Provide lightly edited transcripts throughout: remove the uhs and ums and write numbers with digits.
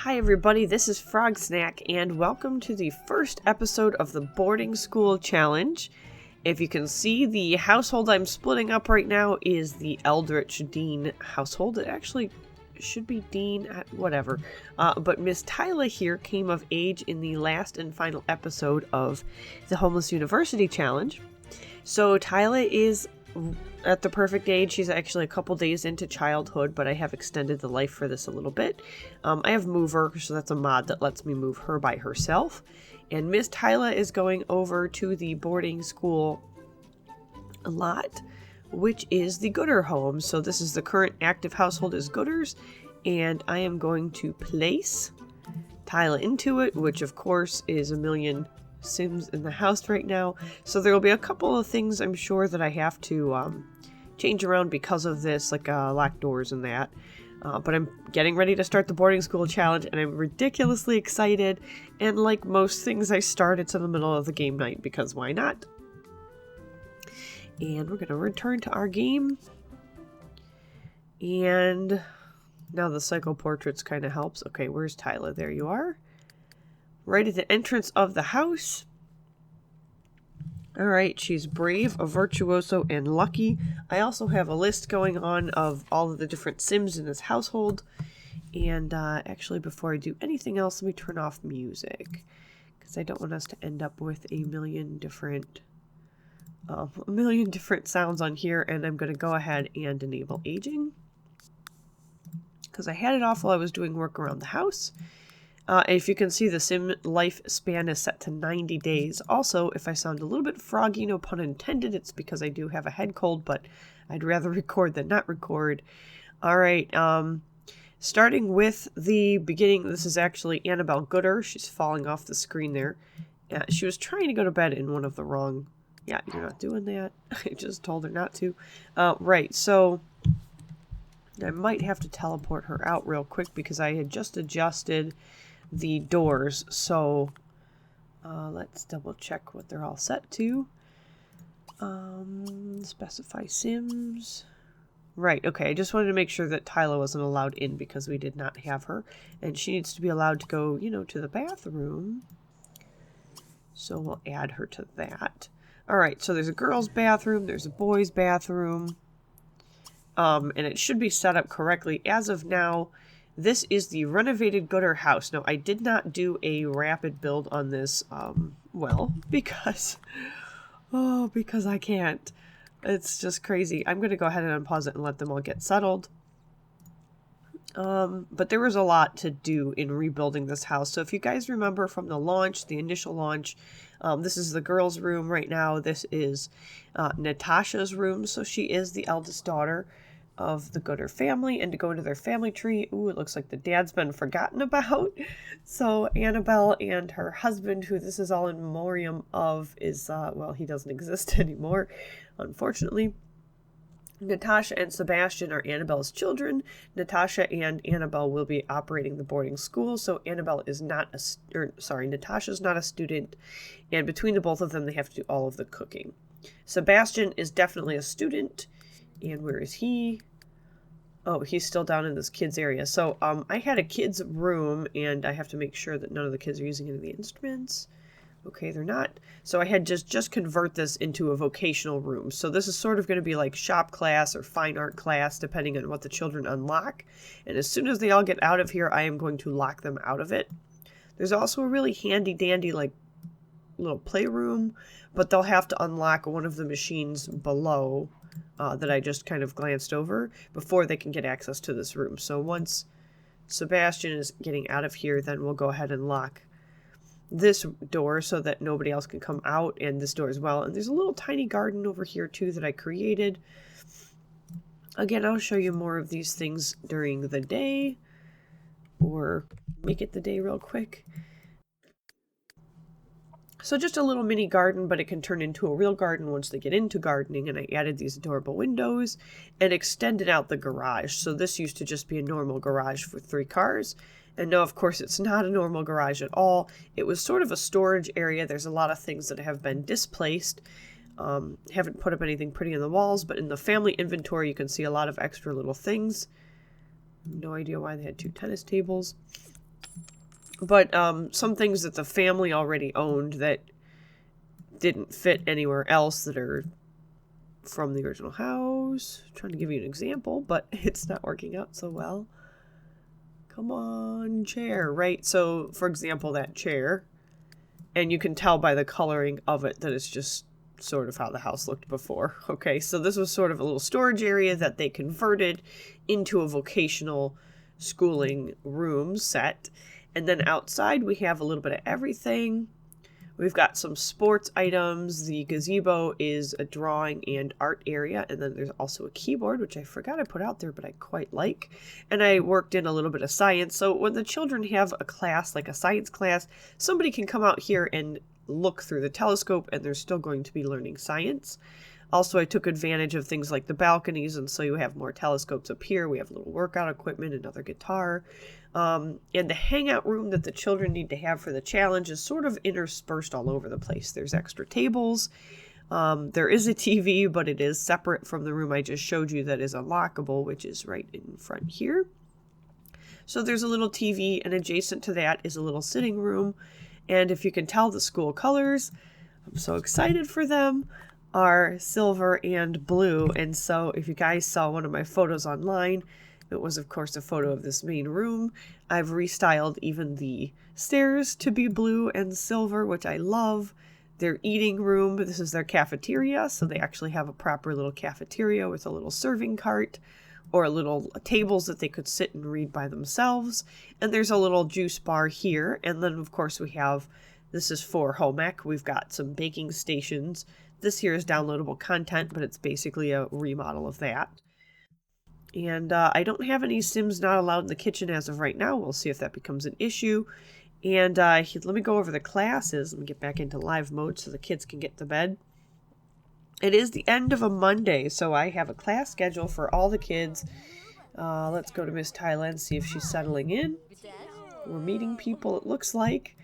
Hi everybody, this is Frog Snack, and welcome to the first episode of the Boarding School Challenge. If you can see, the household I'm splitting up right now is the Eldritch Dean household. It actually should be Dean, whatever. But Miss Tyla here came of age in the last and final episode of the Homeless University Challenge. So Tyla is at the perfect age. She's actually a couple days into childhood, but I have extended the life for this a little bit. I have Mover, so that's a mod that lets me move her by herself. And Miss Tyla is going over to the boarding school lot, which is the Gooder home. So this is the current active household is Gooders, and I am going to place Tyla into it, which of course is a million Sims in the house right now. So there will be a couple of things I'm sure that I have to change around because of this, like locked doors and that. But I'm getting ready to start the boarding school challenge, and I'm ridiculously excited. And like most things, I start it's in the middle of the game night because why not? And we're going to return to our game. And now the psycho portraits kind of helps. Okay, where's Tyla? There you are. Right at the entrance of the house. Alright, she's brave, a virtuoso, and lucky. I also have a list going on of all of the different Sims in this household. And actually, before I do anything else, let me turn off music, because I don't want us to end up with a million different sounds on here. And I'm going to go ahead and enable aging, because I had it off while I was doing work around the house. If you can see, the Sim lifespan is set to 90 days. Also, if I sound a little bit froggy, no pun intended, it's because I do have a head cold, but I'd rather record than not record. Alright, starting with the beginning, this is actually Annabelle Gooder. She's falling off the screen there. She was trying to go to bed in one of the wrong... Yeah, you're not doing that. I just told her not to. Right, so I might have to teleport her out real quick because I had just adjusted the doors, so let's double check what they're all set to. Specify Sims. Right, okay, I just wanted to make sure that Tyla wasn't allowed in because we did not have her, and she needs to be allowed to go, to the bathroom. So we'll add her to that. Alright, so there's a girl's bathroom, there's a boy's bathroom, and it should be set up correctly. As of now, this is the renovated Gooder house. Now, I did not do a rapid build on this, because I can't. It's just crazy. I'm going to go ahead and unpause it and let them all get settled. But there was a lot to do in rebuilding this house. So if you guys remember from the launch, the initial launch, this is the girls' room right now. This is Natasha's room. So she is the eldest daughter of the Gooder family, and to go into their family tree, ooh, it looks like the dad's been forgotten about. So Annabelle and her husband, who this is all in memoriam of, is, he doesn't exist anymore, unfortunately. Natasha and Sebastian are Annabelle's children. Natasha and Annabelle will be operating the boarding school, so Natasha's not a student, and between the both of them, they have to do all of the cooking. Sebastian is definitely a student. And where is he? Oh, he's still down in this kids area. So I had a kids room, and I have to make sure that none of the kids are using any of the instruments. Okay, they're not. So I had just convert this into a vocational room. So this is sort of going to be like shop class or fine art class, depending on what the children unlock. And as soon as they all get out of here, I am going to lock them out of it. There's also a really handy dandy like little playroom, but they'll have to unlock one of the machines below that I just kind of glanced over before they can get access to this room. So once Sebastian is getting out of here, then we'll go ahead and lock this door so that nobody else can come out, and this door as well. And there's a little tiny garden over here too that I created. Again, I'll show you more of these things during the day, or make it the day real quick. So just a little mini garden, but it can turn into a real garden once they get into gardening. And I added these adorable windows and extended out the garage. So this used to just be a normal garage for 3 cars. And no, of course, it's not a normal garage at all. It was sort of a storage area. There's a lot of things that have been displaced. Haven't put up anything pretty on the walls, but in the family inventory, you can see a lot of extra little things. No idea why they had 2 tennis tables. But some things that the family already owned that didn't fit anywhere else that are from the original house. I'm trying to give you an example, but it's not working out so well. Come on, chair, right? So, for example, that chair, and you can tell by the coloring of it that it's just sort of how the house looked before. Okay, so this was sort of a little storage area that they converted into a vocational schooling room set. And then outside we have a little bit of everything. We've got some sports items. The gazebo is a drawing and art area. And then there's also a keyboard, which I forgot I put out there, but I quite like. And I worked in a little bit of science. So when the children have a class, like a science class, somebody can come out here and look through the telescope and they're still going to be learning science. Also, I took advantage of things like the balconies, and so you have more telescopes up here. We have a little workout equipment, another guitar. And the hangout room that the children need to have for the challenge is sort of interspersed all over the place. There's extra tables. There is a TV, but it is separate from the room I just showed you that is unlockable, which is right in front here. So there's a little TV, and adjacent to that is a little sitting room. And if you can tell, the school colors, I'm so excited for them, are silver and blue. And so if you guys saw one of my photos online, it was of course a photo of this main room. I've restyled even the stairs to be blue and silver, which I love. Their eating room, this is their cafeteria, so they actually have a proper little cafeteria with a little serving cart or little tables that they could sit and read by themselves. And there's a little juice bar here. And then of course we have, this is for home ec, we've got some baking stations. This here is downloadable content, but it's basically a remodel of that. And I don't have any Sims not allowed in the kitchen as of right now. We'll see if that becomes an issue. And let me go over the classes. Let me get back into live mode so the kids can get to bed. It is the end of a Monday, so I have a class schedule for all the kids. Let's go to Miss Tyla and see if she's settling in. We're meeting people, it looks like.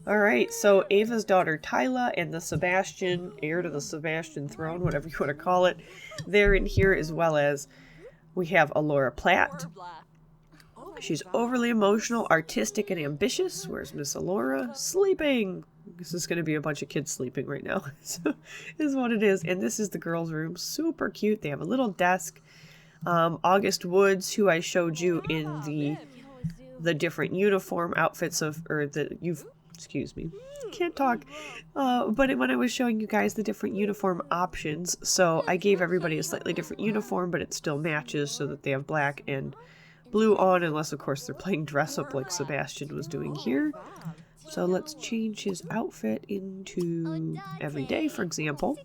All right, so Ava's daughter Tyla and the Sebastian, heir to the Sebastian throne, whatever you want to call it, they're in here, as well as we have Alora Platt. She's overly emotional, artistic, and ambitious. Where's Miss Alora? Sleeping. This is going to be a bunch of kids sleeping right now. So, is what it is. And this is the girls' room. Super cute. They have a little desk. August Woods, who I showed you in the different uniform outfits of, or the, you've, excuse me, can't talk. But when I was showing you guys the different uniform options, so I gave everybody a slightly different uniform, but it still matches so that they have black and blue on, unless of course they're playing dress up like Sebastian was doing here. So let's change his outfit into everyday, for example.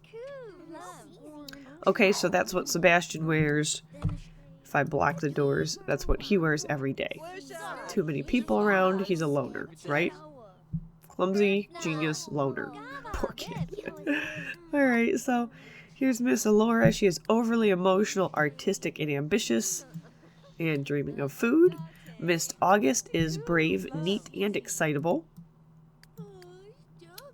Okay, so that's what Sebastian wears. If I block the doors, that's what he wears every day. Too many people around, he's a loner, right? Clumsy, genius, loner. Poor kid. Alright, so here's Miss Alora. She is overly emotional, artistic, and ambitious, and dreaming of food. Miss August is brave, neat, and excitable.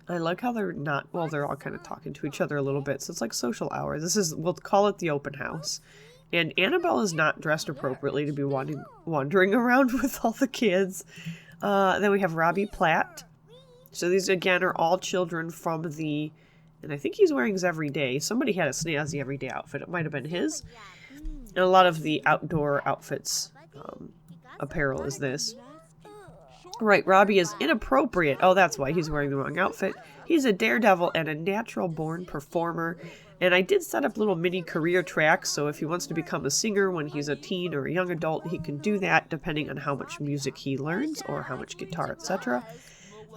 I like how they're not, well, they're all kind of talking to each other a little bit, so it's like social hour. This is, we'll call it the open house. And Annabelle is not dressed appropriately to be wandering around with all the kids. Then we have Robbie Platt. So these, again, are all children from the, and I think he's wearing his everyday. Somebody had a snazzy everyday outfit. It might have been his. And a lot of the outdoor outfits, apparel is this. Right, Robbie is inappropriate. Oh, that's why he's wearing the wrong outfit. He's a daredevil and a natural-born performer. And I did set up little mini career tracks, so if he wants to become a singer when he's a teen or a young adult, he can do that depending on how much music he learns or how much guitar, etc.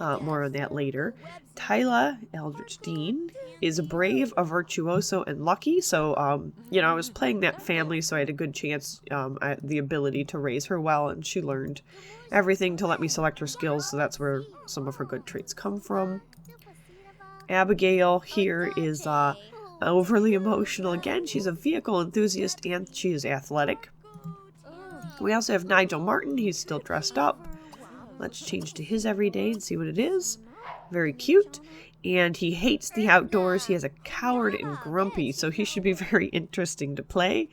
More on that later. Tyla Eldridge Dean is brave, a virtuoso, and lucky. So, you know, I was playing that family, so I had a good chance, the ability to raise her well, and she learned everything to let me select her skills, so that's where some of her good traits come from. Abigail here is overly emotional. Again, she's a vehicle enthusiast, and she is athletic. We also have Nigel Martin. He's still dressed up. Let's change to his everyday and see what it is. Very cute. And he hates the outdoors. He is a coward and grumpy, so he should be very interesting to play.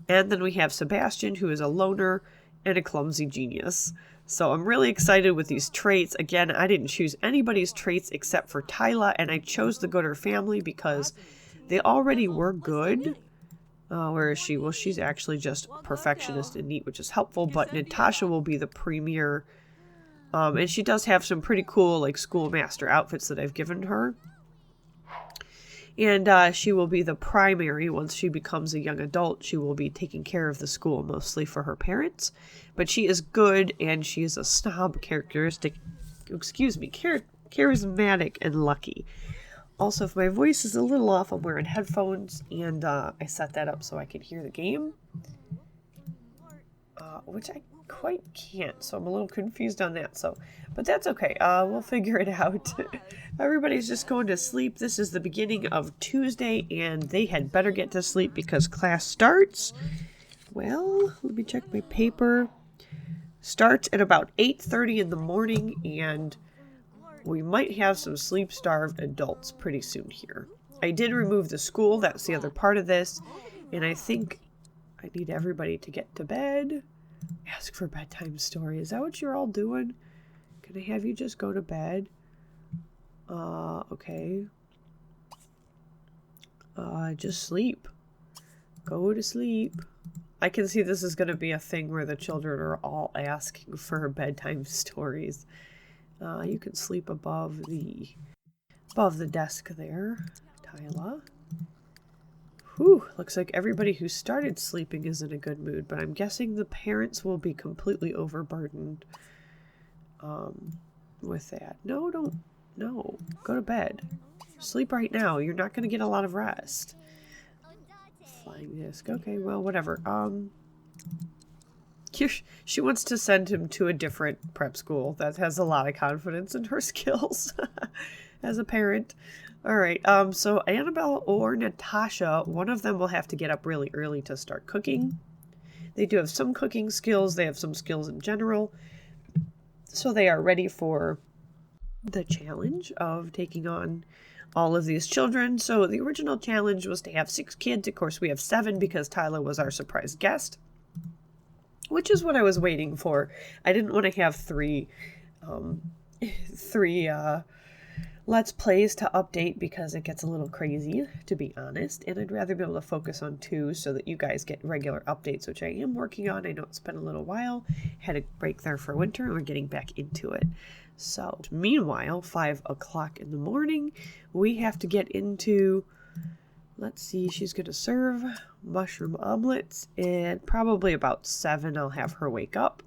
And then we have Sebastian, who is a loner and a clumsy genius. So I'm really excited with these traits. Again, I didn't choose anybody's traits except for Tyla, and I chose the Gooder family because they already were good. Where is she? Well, she's actually just perfectionist and neat, which is helpful, but Natasha will be the premier. And she does have some pretty cool, like, schoolmaster outfits that I've given her. And she will be the primary. Once she becomes a young adult, she will be taking care of the school, mostly for her parents. But she is good, and she is a snob, charismatic and lucky. Also, if my voice is a little off, I'm wearing headphones, and I set that up so I can hear the game. Which I quite can't, so I'm a little confused on that. But that's okay. We'll figure it out. Everybody's just going to sleep. This is the beginning of Tuesday, and they had better get to sleep because class starts. Well, let me check my paper. Starts at about 8:30 in the morning, and we might have some sleep-starved adults pretty soon here. I did remove the school. That's the other part of this, and I think I need everybody to get to bed. Ask for bedtime story. Is that what you're all doing? Can I have you just go to bed? Okay. Just sleep. Go to sleep. I can see this is going to be a thing where the children are all asking for bedtime stories. You can sleep above the desk there, Tyla. Whew, looks like everybody who started sleeping is in a good mood, but I'm guessing the parents will be completely overburdened with that. No, go to bed. Sleep right now. You're not going to get a lot of rest. Flying disc. Okay, well, whatever. She wants to send him to a different prep school that has a lot of confidence in her skills as a parent. All right, so Annabelle or Natasha, one of them will have to get up really early to start cooking. They do have some cooking skills. They have some skills in general. So they are ready for the challenge of taking on all of these children. So the original challenge was to have 6 kids. Of course, we have 7 because Tyla was our surprise guest, which is what I was waiting for. I didn't want to have three Let's Plays to update because it gets a little crazy, to be honest, and I'd rather be able to focus on 2 so that you guys get regular updates, which I am working on. I know it's been a little while. Had a break there for winter, and we're getting back into it. So, meanwhile, 5 o'clock in the morning, we have to get into, let's see, she's going to serve mushroom omelets, and probably about 7 I'll have her wake up,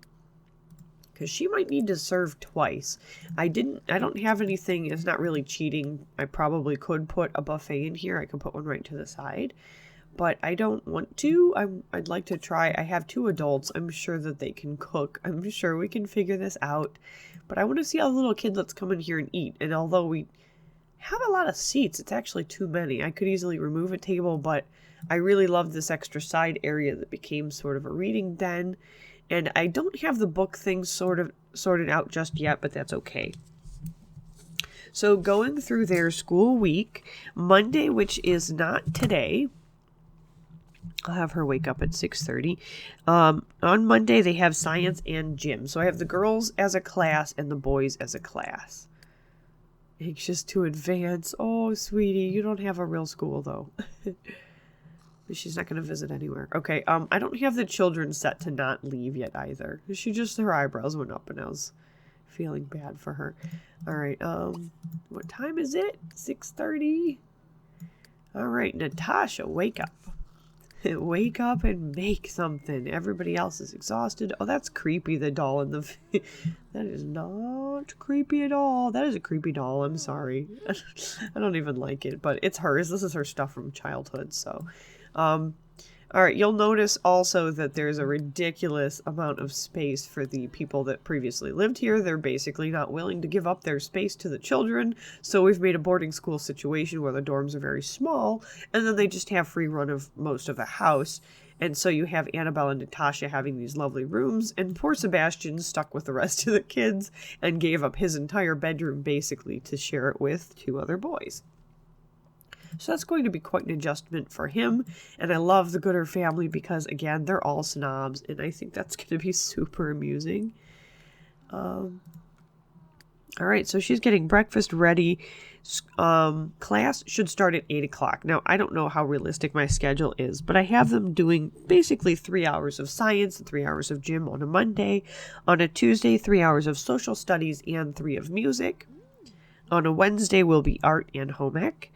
because she might need to serve twice. I don't have anything. It's not really cheating. I probably could put a buffet in here. I could put one right to the side, but I don't want to. I'd like to try. I have 2 adults. I'm sure that they can cook. I'm sure we can figure this out, but I want to see how the little kidlets come in here and eat. And although we have a lot of seats, it's actually too many. I could easily remove a table, but I really love this extra side area that became sort of a reading den. And I don't have the book things sorted out just yet, but that's okay. So going through their school week, Monday, which is not today, I'll have her wake up at 6:30. On Monday, they have science and gym. So I have the girls as a class and the boys as a class. Anxious to advance. Oh, sweetie, you don't have a real school, though. She's not going to visit anywhere. Okay, I don't have the children set to not leave yet either. Her eyebrows went up and I was feeling bad for her. All right, what time is it? 6:30. All right, Natasha, wake up. Wake up and make something. Everybody else is exhausted. Oh, that's creepy, the doll in the... That is not creepy at all. That is a creepy doll. I'm sorry. I don't even like it, but it's hers. This is her stuff from childhood, so... All right, you'll notice also that there's a ridiculous amount of space for the people that previously lived here. They're basically not willing to give up their space to the children, so we've made a boarding school situation where the dorms are very small, and then they just have free run of most of the house. And so you have Annabelle and Natasha having these lovely rooms, and poor Sebastian stuck with the rest of the kids and gave up his entire bedroom basically to share it with 2 other boys. So that's going to be quite an adjustment for him. And I love the Gooder family because, again, they're all snobs. And I think that's going to be super amusing. All right, so she's getting breakfast ready. Class should start at 8 o'clock. Now, I don't know how realistic my schedule is, but I have them doing basically 3 hours of science and 3 hours of gym on a Monday. On a Tuesday, 3 hours of social studies and 3 of music. On a Wednesday will be art and home ec.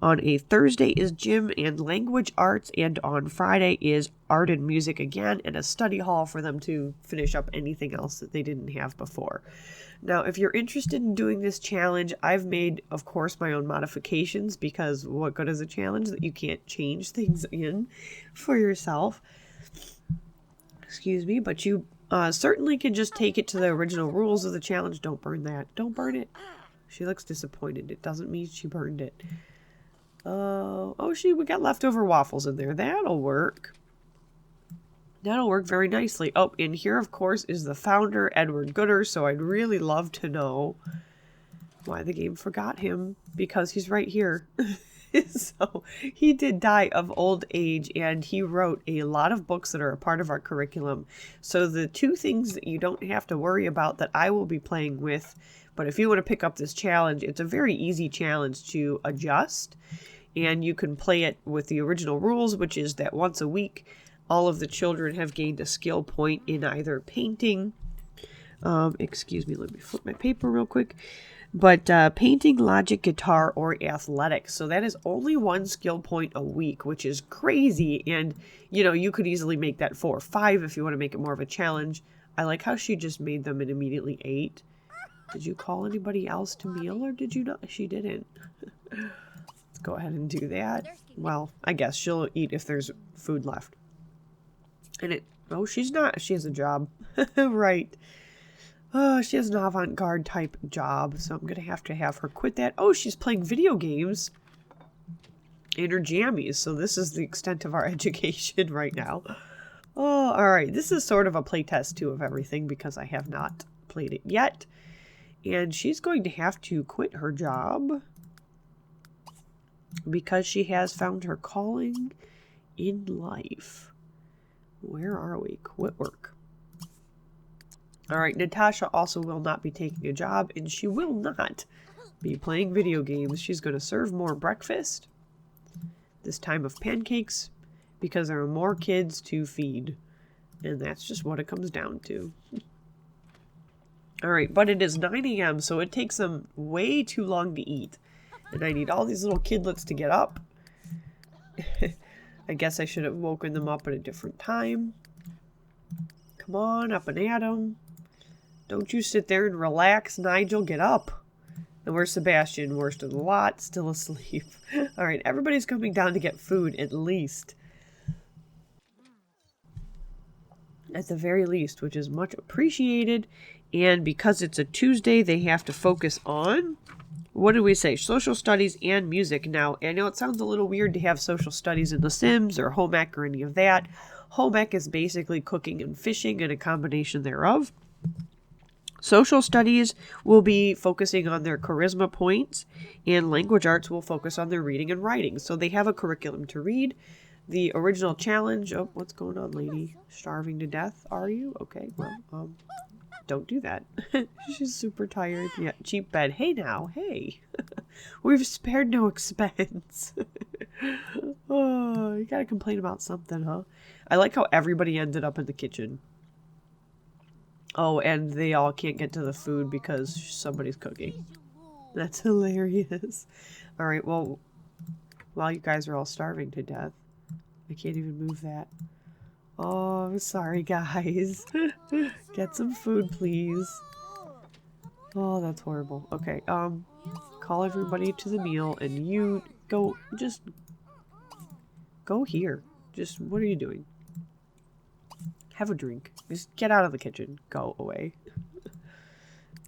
On a Thursday is gym and language arts, and on Friday is art and music again, and a study hall for them to finish up anything else that they didn't have before. Now, if you're interested in doing this challenge, I've made, of course, my own modifications, because what good is a challenge that you can't change things in for yourself? Excuse me, but you certainly can just take it to the original rules of the challenge. Don't burn that. Don't burn it. She looks disappointed. It doesn't mean she burned it. We got leftover waffles in there. That'll work. That'll work very nicely. Oh, and here, of course, is the founder, Edward Gooder, so I'd really love to know why the game forgot him, because he's right here. So, he did die of old age, and he wrote a lot of books that are a part of our curriculum. So, the 2 things that you don't have to worry about that I will be playing with, but if you want to pick up this challenge, it's a very easy challenge to adjust, and you can play it with the original rules, which is that once a week, all of the children have gained a skill point in either painting, excuse me, let me flip my paper real quick, but painting, logic, guitar, or athletics. So that is only 1 skill point a week, which is crazy, and, you could easily make that 4 or 5 if you want to make it more of a challenge. I like how she just made them and immediately ate. Did you call anybody else to meal, or did you not? She didn't. Let's go ahead and do that. Well, I guess she'll eat if there's food left. She's not. She has a job. Right. Oh, she has an avant-garde type job, so I'm going to have her quit that. Oh, she's playing video games in her jammies, so this is the extent of our education right now. Oh, all right. This is sort of a playtest, too, of everything, because I have not played it yet. And she's going to have to quit her job because she has found her calling in life. Where are we? Quit work. All right, Natasha also will not be taking a job, and she will not be playing video games. She's going to serve more breakfast, this time of pancakes, because there are more kids to feed. And that's just what it comes down to. All right, but it is 9 a.m., so it takes them way too long to eat. And I need all these little kidlets to get up. I guess I should have woken them up at a different time. Come on, up and at 'em. Don't you sit there and relax, Nigel. Get up. And where's Sebastian? Worst of the lot, still asleep. All right, everybody's coming down to get food, at least. At the very least, which is much appreciated. And because it's a Tuesday, they have to focus on, what did we say? Social studies and music. Now, I know it sounds a little weird to have social studies in The Sims or home ec or any of that. Home ec is basically cooking and fishing and a combination thereof. Social studies will be focusing on their charisma points, and language arts will focus on their reading and writing. So they have a curriculum to read. The original challenge, oh, what's going on, lady? Starving to death, are you? Okay, well, don't do that. She's super tired. Yeah, cheap bed. Hey now, hey. We've spared no expense. Oh, you gotta complain about something, huh? I like how everybody ended up in the kitchen. Oh, and they all can't get to the food because somebody's cooking. That's hilarious. All right, well, while you guys are all starving to death, I can't even move that. Oh, I'm sorry, guys. Get some food, please. Oh, that's horrible. Okay, call everybody to the meal, and you go, just go here. Just, what are you doing? Have a drink. Just get out of the kitchen. Go away.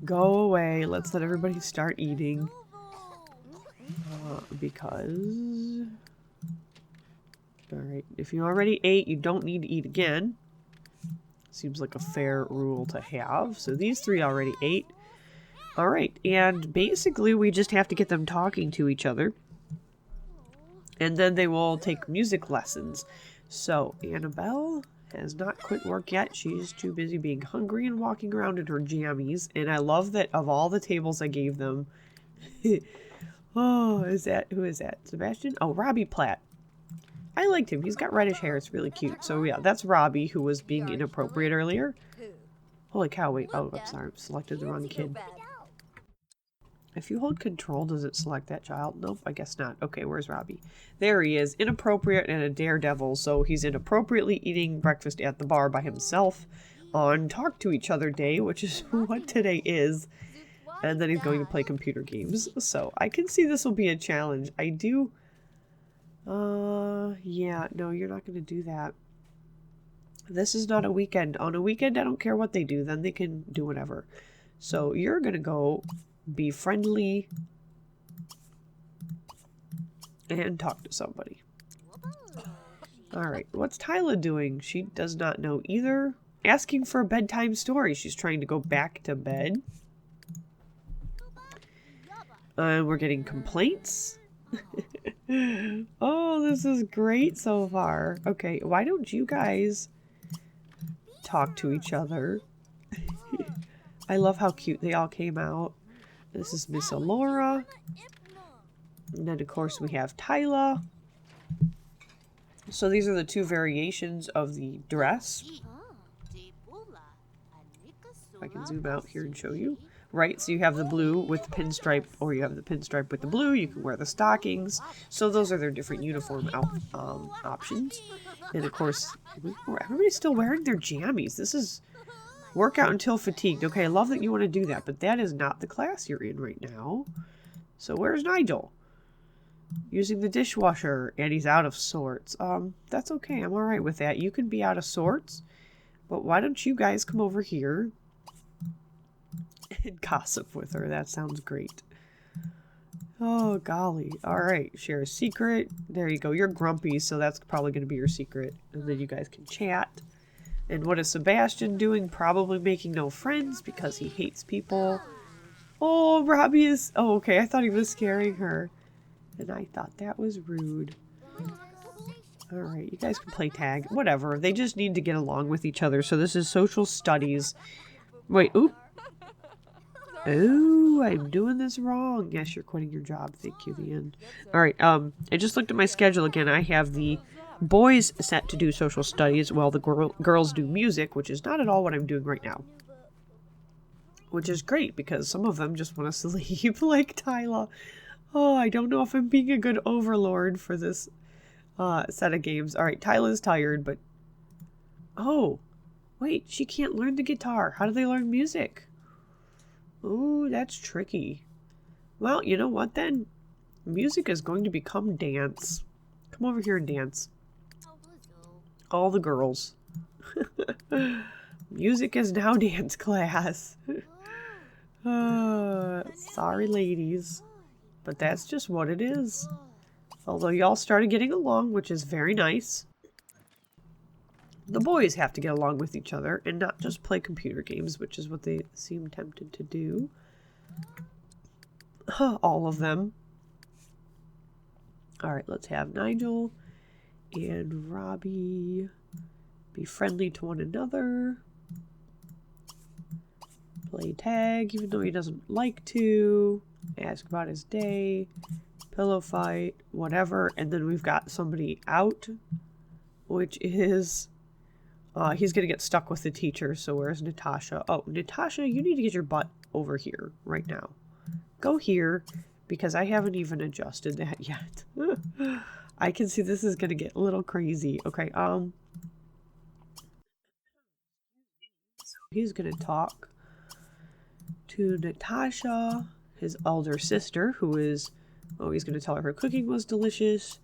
Go away. Let's let everybody start eating. Because... Alright, if you already ate, you don't need to eat again. Seems like a fair rule to have. So these 3 already ate. Alright, and basically we just have to get them talking to each other. And then they will take music lessons. So, Annabelle, has not quit work yet. She's too busy being hungry and walking around in her jammies. And I love that of all the tables I gave them. Oh, who is that? Sebastian? Oh, Robbie Platt. I liked him. He's got reddish hair. It's really cute. So yeah, that's Robbie, who was being inappropriate earlier. Holy cow, wait. Oh, I'm sorry. I selected the wrong kid. If you hold control, does it select that child? Nope, I guess not. Okay, where's Robbie? There he is. Inappropriate and a daredevil. So he's inappropriately eating breakfast at the bar by himself on Talk to Each Other Day, which is what today is. And then he's going to play computer games. So I can see this will be a challenge. I do... yeah, no, you're not going to do that. This is not a weekend. On a weekend, I don't care what they do. Then they can do whatever. So you're going to go be friendly and talk to somebody. Alright, what's Tyla doing? She does not know either. Asking for a bedtime story. She's trying to go back to bed. We're getting complaints. Oh, this is great so far. Okay, why don't you guys talk to each other? I love how cute they all came out. This is Miss Alora. And then, of course, we have Tyla. So these are the two variations of the dress. If I can zoom out here and show you. Right, so you have the blue with the pinstripe, or you have the pinstripe with the blue. You can wear the stockings. So those are their different uniform options. And, of course, everybody's still wearing their jammies. This is... Work out until fatigued. Okay, I love that you want to do that, but that is not the class you're in right now. So where's Nigel? Using the dishwasher, and he's out of sorts. That's okay. I'm alright with that. You can be out of sorts, but why don't you guys come over here and gossip with her? That sounds great. Oh, golly. Alright, share a secret. There you go. You're grumpy, so that's probably going to be your secret. And then you guys can chat. And what is Sebastian doing? Probably making no friends because he hates people. Oh, Robbie is... Oh, okay. I thought he was scaring her. And I thought that was rude. Alright, you guys can play tag. Whatever. They just need to get along with each other. So this is social studies. Wait, oop. Oh, I'm doing this wrong. Yes, you're quitting your job. Thank you, the end. Alright, I just looked at my schedule again. I have the... boys set to do social studies while the girls do music, which is not at all what I'm doing right now. Which is great because some of them just want to sleep like Tyla. Oh, I don't know if I'm being a good overlord for this set of games. Alright, Tyla's tired, but... Oh, wait, she can't learn the guitar. How do they learn music? Ooh, that's tricky. Well, you know what then? Music is going to become dance. Come over here and dance. All the girls. Music is now dance class. Sorry, ladies. But that's just what it is. Although y'all started getting along, which is very nice. The boys have to get along with each other and not just play computer games, which is what they seem tempted to do. All of them. Alright, let's have Nigel and Robbie be friendly to one another. Play tag, even though he doesn't like to. Ask about his day. Pillow fight, whatever. And then we've got somebody out, which is... he's going to get stuck with the teacher, so where's Natasha? Oh, Natasha, you need to get your butt over here right now. Go here, because I haven't even adjusted that yet. I can see this is going to get a little crazy. Okay, so he's going to talk to Natasha, his elder sister, who is... Oh, he's going to tell her cooking was delicious.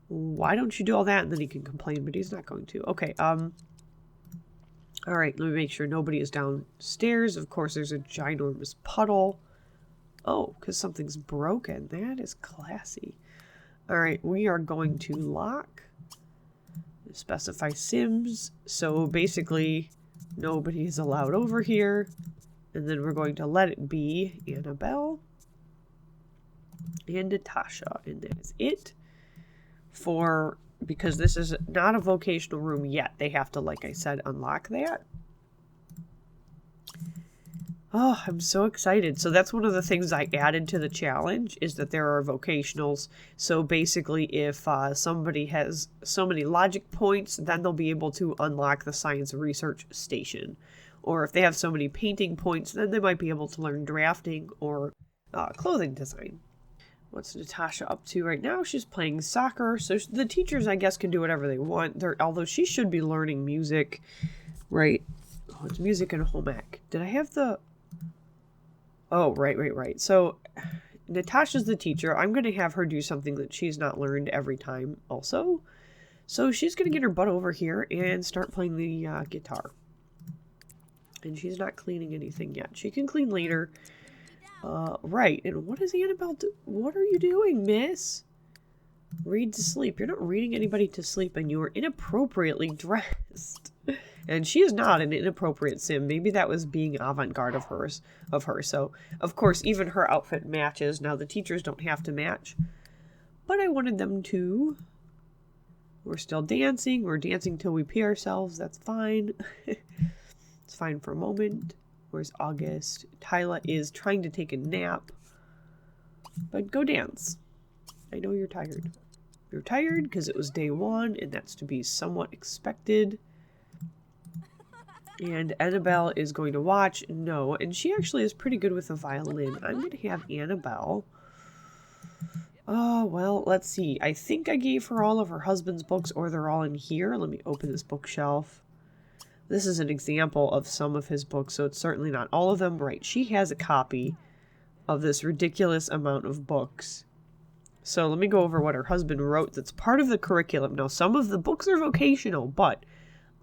Why don't you do all that? And then he can complain, but he's not going to. Okay, alright, let me make sure nobody is downstairs. Of course, there's a ginormous puddle. Oh, because something's broken. That is classy. Alright, we are going to lock. Specify Sims. So basically, nobody is allowed over here. And then we're going to let it be Annabelle and Natasha. And that is it for because this is not a vocational room yet. They have to, like I said, unlock that. Oh, I'm so excited. So that's one of the things I added to the challenge, is that there are vocationals. So basically, if somebody has so many logic points, then they'll be able to unlock the science research station. Or if they have so many painting points, then they might be able to learn drafting or clothing design. What's Natasha up to right now? She's playing soccer. So the teachers, I guess, can do whatever they want. Although she should be learning music, right? Oh, it's music and home ec. Did I have the... Oh, right. So Natasha's the teacher. I'm going to have her do something that she's not learned every time also. So she's going to get her butt over here and start playing the guitar. And she's not cleaning anything yet. She can clean later. Right. And what is Annabelle do? What are you doing, miss? Read to sleep. You're not reading anybody to sleep, and you are inappropriately dressed. And she is not an inappropriate sim. Maybe that was being avant-garde of her. So, of course, even her outfit matches. Now, the teachers don't have to match. But I wanted them to. We're still dancing. We're dancing till we pee ourselves. That's fine. It's fine for a moment. Where's August? Tyla is trying to take a nap. But go dance. I know you're tired. You're tired because it was day one, and that's to be somewhat expected. And Annabelle is going to watch. No, and she actually is pretty good with the violin. I'm going to have Annabelle. Oh, well, let's see. I think I gave her all of her husband's books, or they're all in here. Let me open this bookshelf. This is an example of some of his books, so it's certainly not all of them. Right, she has a copy of this ridiculous amount of books. So let me go over what her husband wrote that's part of the curriculum. Now, some of the books are vocational, but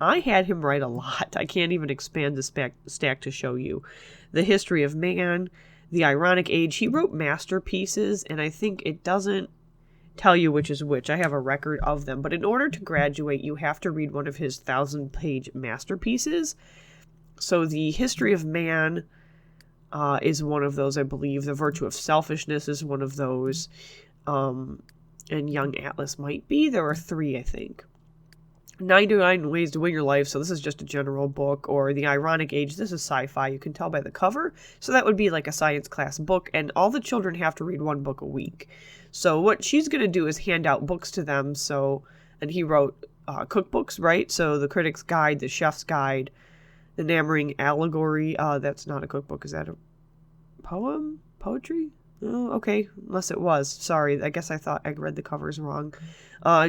I had him write a lot. I can't even expand the stack to show you. The History of Man, The Ironic Age. He wrote masterpieces, and I think it doesn't tell you which is which. I have a record of them. But in order to graduate, you have to read one of his 1,000-page masterpieces. So The History of Man is one of those, I believe. The Virtue of Selfishness is one of those. And Young Atlas might be. There are 3, I think. 99 Ways to Win Your Life, so this is just a general book. Or The Ironic Age, this is sci-fi, you can tell by the cover. So that would be like a science class book, and all the children have to read 1 book a week. So what she's going to do is hand out books to them. So, and he wrote cookbooks, right? So The Critic's Guide, The Chef's Guide, The Nammering Allegory. That's not a cookbook. Is that a poem? Poetry? Oh, okay, unless it was. Sorry, I guess I thought I read the covers wrong.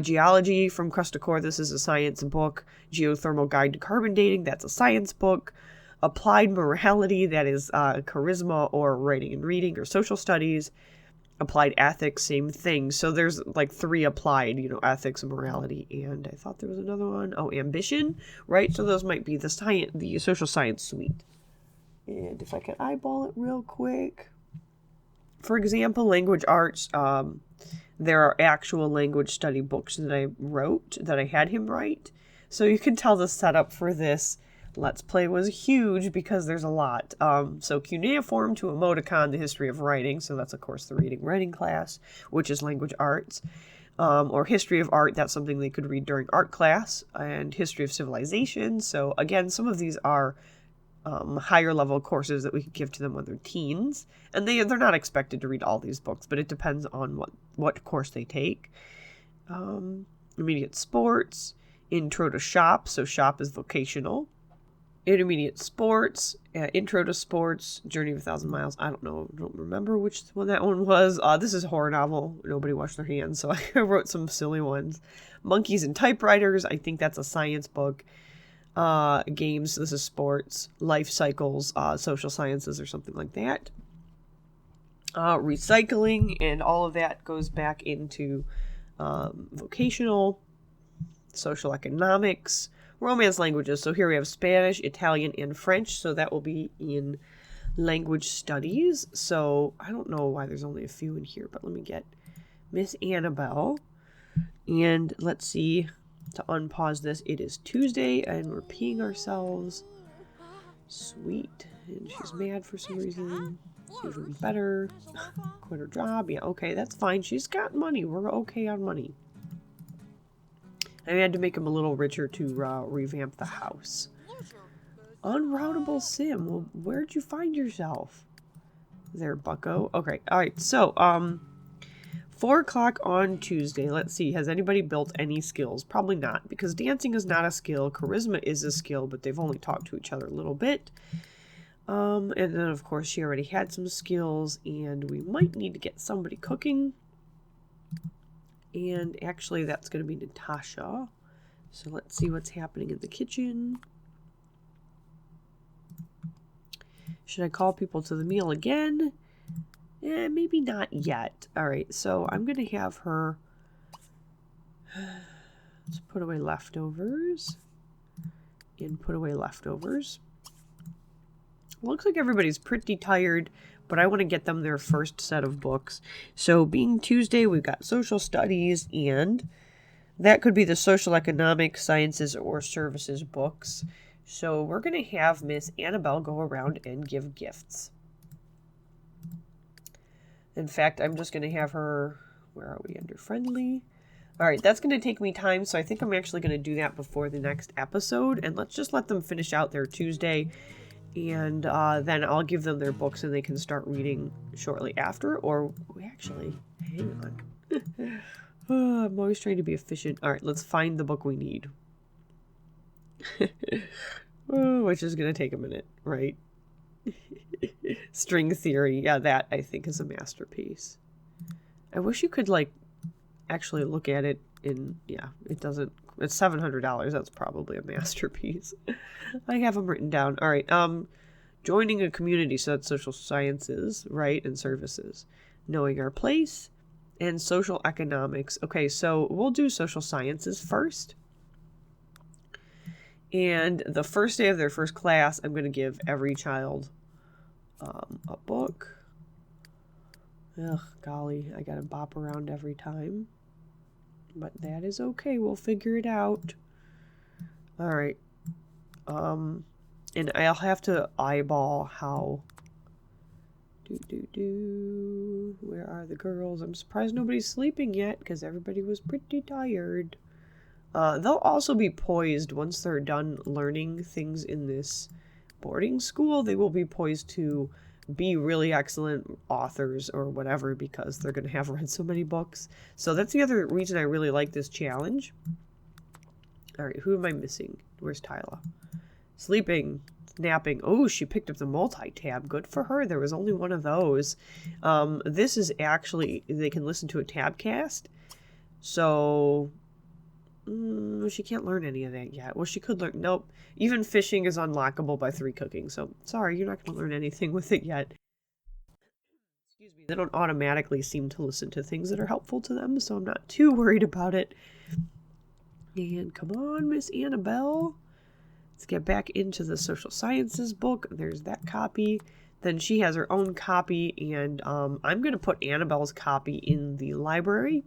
Geology from Crust to Core, this is a science book. Geothermal Guide to Carbon Dating, that's a science book. Applied Morality, that is charisma or writing and reading or social studies. Applied Ethics, same thing. So there's like 3 applied, ethics and morality. And I thought there was another one. Oh, ambition, right? So those might be the social science suite. And if I could eyeball it real quick. For example, language arts, there are actual language study books that I wrote, that I had him write. So you can tell the setup for this Let's Play was huge because there's a lot. So cuneiform to emoticon, the history of writing. So that's, of course, the reading writing class, which is language arts. Or history of art, that's something they could read during art class. And history of civilization. So again, some of these are higher level courses that we could give to them when they're teens. And they're not expected to read all these books, but it depends on what course they take. Intermediate sports, intro to shop, so shop is vocational. Intermediate sports, intro to sports, journey of 1,000 miles. I don't remember which one that one was. This is a horror novel. Nobody washed their hands, so I wrote some silly ones. Monkeys and typewriters, I think that's a science book. Games, this is sports. Life cycles, social sciences or something like that. Recycling and all of that goes back into vocational, social economics, romance languages. So here we have Spanish, Italian, and French. So that will be in language studies. So I don't know why there's only a few in here, but let me get Miss Annabelle. And let's see, to unpause this, it is Tuesday and we're peeing ourselves. Sweet. And she's mad for some reason. Even better. Quit her job. Yeah, okay, that's fine. She's got money. We're okay on money. I had to make him a little richer to revamp the house. Unroutable sim. Well, where'd you find yourself? There, bucko. Okay, alright, so, 4 o'clock on Tuesday. Let's see, has anybody built any skills? Probably not, because dancing is not a skill. Charisma is a skill, but they've only talked to each other a little bit. And then, of course, she already had some skills, and we might need to get somebody cooking. And actually, that's going to be Natasha. So let's see what's happening in the kitchen. Should I call people to the meal again? Maybe not yet. Alright, so I'm going to have her... Let's put away leftovers. And put away leftovers. Looks like everybody's pretty tired, but I want to get them their first set of books. So being Tuesday, we've got social studies, and that could be the social economics, sciences, or services books. So we're going to have Miss Annabelle go around and give gifts. In fact, I'm just going to have her... Where are we? Under friendly. Alright, that's going to take me time, so I think I'm actually going to do that before the next episode. And let's just let them finish out their Tuesday. And then I'll give them their books and they can start reading shortly after. Or, actually, hang on. I'm always trying to be efficient. Alright, let's find the book we need. Which is going to take a minute, right? String theory. Yeah, that I think is a masterpiece. I wish you could, like, actually look at it in... Yeah, it doesn't... It's $700. That's probably a masterpiece. I have them written down. All right. Joining a community. So that's social sciences, right? And services. Knowing our place. And social economics. Okay, so we'll do social sciences first. And the first day of their first class, I'm going to give every child a book. Ugh, golly. I got to bop around every time. But that is okay. We'll figure it out. Alright. And I'll have to eyeball how... Where are the girls? I'm surprised nobody's sleeping yet, because everybody was pretty tired. They'll also be poised once they're done learning things in this boarding school. They will be poised to be really excellent authors or whatever, because they're going to have read so many books. So that's the other reason I really like this challenge. Alright, who am I missing? Where's Tyla? Sleeping. Napping. Oh, she picked up the multi-tab. Good for her. There was only one of those. This is actually... They can listen to a tabcast. So... she can't learn any of that yet. Well, she could learn... Nope. Even fishing is unlockable by 3 cooking. So, sorry, you're not going to learn anything with it yet. Excuse me. They don't automatically seem to listen to things that are helpful to them, so I'm not too worried about it. And come on, Miss Annabelle. Let's get back into the social sciences book. There's that copy. Then she has her own copy, and I'm going to put Annabelle's copy in the library.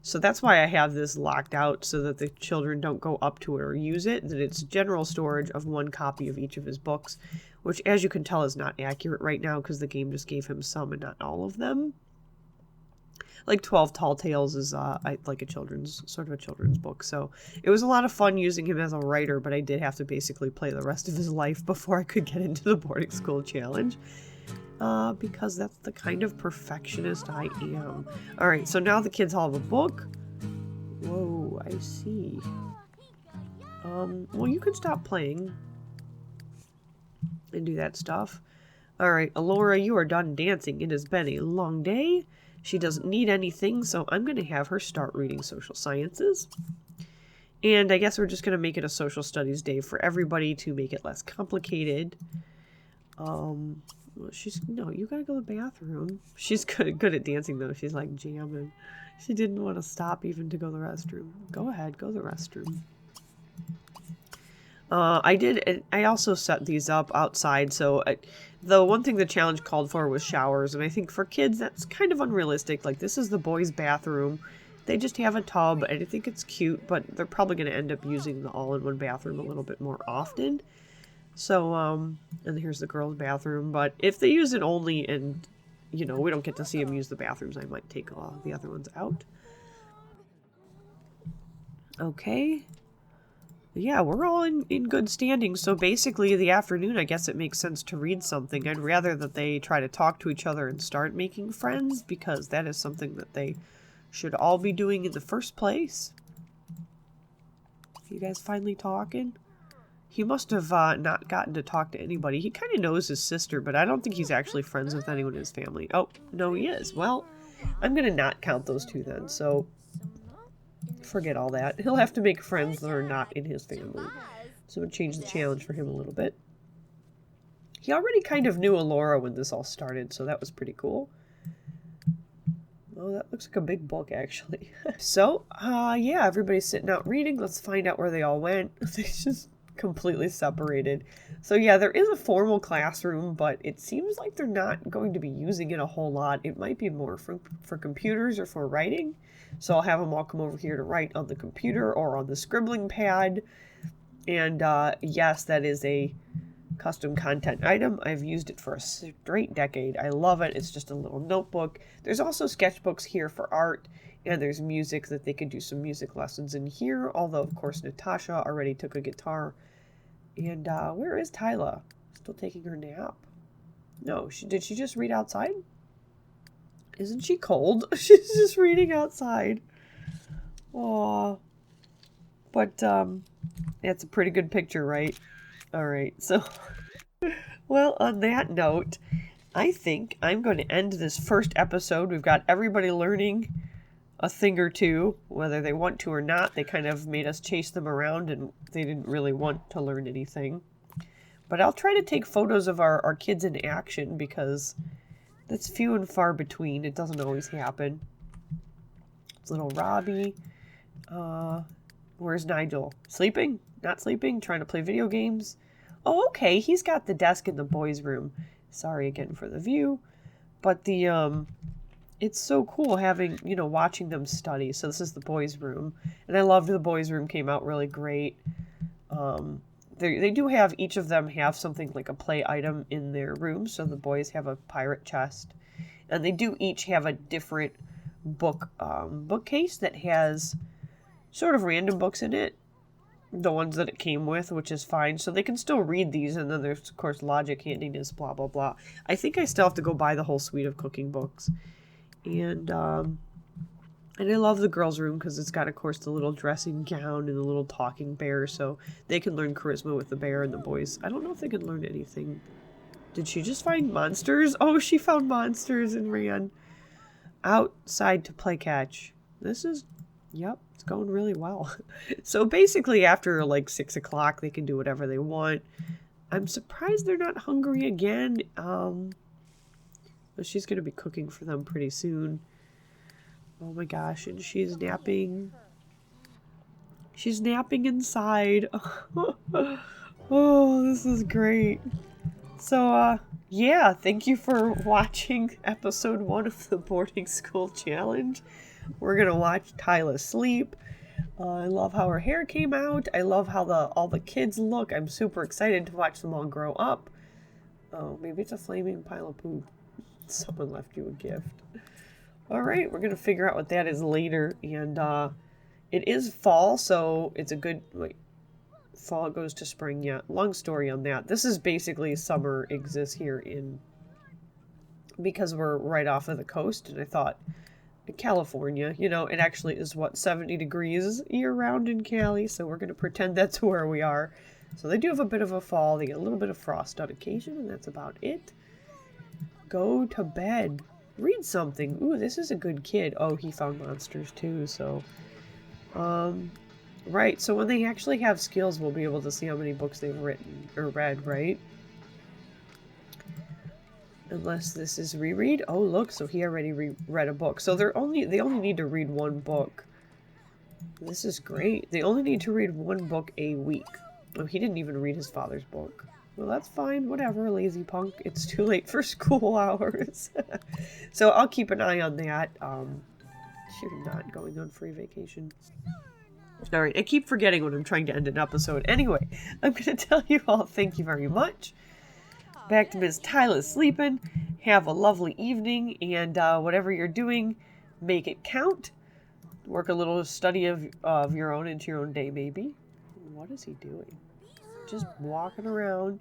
So that's why I have this locked out, so that the children don't go up to it or use it. That it's general storage of 1 copy of each of his books, which, as you can tell, is not accurate right now because the game just gave him some and not all of them. Like 12 Tall Tales is like a children's book. So it was a lot of fun using him as a writer, but I did have to basically play the rest of his life before I could get into the boarding school challenge. Because that's the kind of perfectionist I am. Alright, so now the kids all have a book. Whoa, I see. Well, you can stop playing and do that stuff. Alright, Alora, you are done dancing. It has been a long day. She doesn't need anything, so I'm going to have her start reading social sciences. And I guess we're just going to make it a social studies day for everybody to make it less complicated. Well, no, you gotta go to the bathroom. She's good at dancing, though. She's like jamming. She didn't want to stop even to go to the restroom. Go ahead, go to the restroom. I also set these up outside, so the one thing the challenge called for was showers, and I think for kids that's kind of unrealistic. Like, this is the boys' bathroom. They just have a tub, and I think it's cute, but they're probably going to end up using the all-in-one bathroom a little bit more often. So, and here's the girls' bathroom, but if they use it only and, you know, we don't get to see them use the bathrooms, I might take the other ones out. Okay. Yeah, we're all in good standing. So basically, the afternoon, I guess it makes sense to read something. I'd rather that they try to talk to each other and start making friends, because that is something that they should all be doing in the first place. You guys finally talking? He must have not gotten to talk to anybody. He kind of knows his sister, but I don't think he's actually friends with anyone in his family. Oh, no, he is. Well, I'm going to not count those two then, so forget all that. He'll have to make friends that are not in his family. So I'm going to change the challenge for him a little bit. He already kind of knew Alora when this all started, so that was pretty cool. Oh, that looks like a big book, actually. So, yeah, everybody's sitting out reading. Let's find out where they all went. They just completely separated. So, yeah, there is a formal classroom, but it seems like they're not going to be using it a whole lot. It might be more for computers or for writing. So I'll have them all come over here to write on the computer or on the scribbling pad. And, yes, that is a custom content item. I've used it for a straight decade. I love it. It's just a little notebook. There's also sketchbooks here for art, and there's music that they could do some music lessons in here, although of course Natasha already took a guitar. And where is Tyla? Still taking her nap? No, did she just read outside? Isn't she cold? She's just reading outside. Aww. But it's a pretty good picture, right? Alright, so, well, on that note, I think I'm going to end this first episode. We've got everybody learning a thing or two, whether they want to or not. They kind of made us chase them around, and they didn't really want to learn anything. But I'll try to take photos of our kids in action, because that's few and far between. It doesn't always happen. It's little Robbie. Where's Nigel? Sleeping? Not sleeping? Trying to play video games? Oh, okay. He's got the desk in the boys' room. Sorry again for the view. But it's so cool having, watching them study. So this is the boys' room. And I loved the boys' room. Came out really great. They do have, each of them have something like a play item in their room. So the boys have a pirate chest. And they do each have a different bookcase that has sort of random books in it, the ones that it came with, which is fine. So they can still read these, and then there's, of course, logic, handiness, blah, blah, blah. I think I still have to go buy the whole suite of cooking books. And I love the girls' room because it's got, of course, the little dressing gown and the little talking bear, so they can learn charisma with the bear, and the boys, I don't know if they can learn anything. Did she just find monsters? Oh, she found monsters and ran outside to play catch. Yep, it's going really well. So basically after like 6 o'clock, they can do whatever they want. I'm surprised they're not hungry again. But she's going to be cooking for them pretty soon. Oh my gosh, and she's napping. She's napping inside. Oh, this is great. So, yeah, thank you for watching episode 1 of the boarding school challenge. We're going to watch Tyla sleep. I love how her hair came out. I love how all the kids look. I'm super excited to watch them all grow up. Oh, maybe it's a flaming pile of poop. Someone left you a gift. Alright, we're going to figure out what that is later. And it is fall, so it's a good... Wait, fall goes to spring, yeah. Long story on that. This is basically summer exists here because we're right off of the coast, and I thought... California, it actually is 70 degrees year-round in Cali, so we're going to pretend that's where we are. So they do have a bit of a fall. They get a little bit of frost on occasion, and that's about it. Go to bed. Read something. Ooh, this is a good kid. Oh, he found monsters too, so... Right, so when they actually have skills, we'll be able to see how many books they've written, or read, right? Unless this is reread. Oh, look, so he already read a book. So they only need to read one book. This is great. They only need to read one book a week. Oh, he didn't even read his father's book. Well, that's fine. Whatever, lazy punk. It's too late for school hours. So I'll keep an eye on that. You're not going on free vacation. Alright, I keep forgetting when I'm trying to end an episode. Anyway, I'm going to tell you all thank you very much. Back to Miss Tyla sleeping. Have a lovely evening, and whatever you're doing, make it count. Work a little study of your own into your own day, maybe. What is he doing? Just walking around.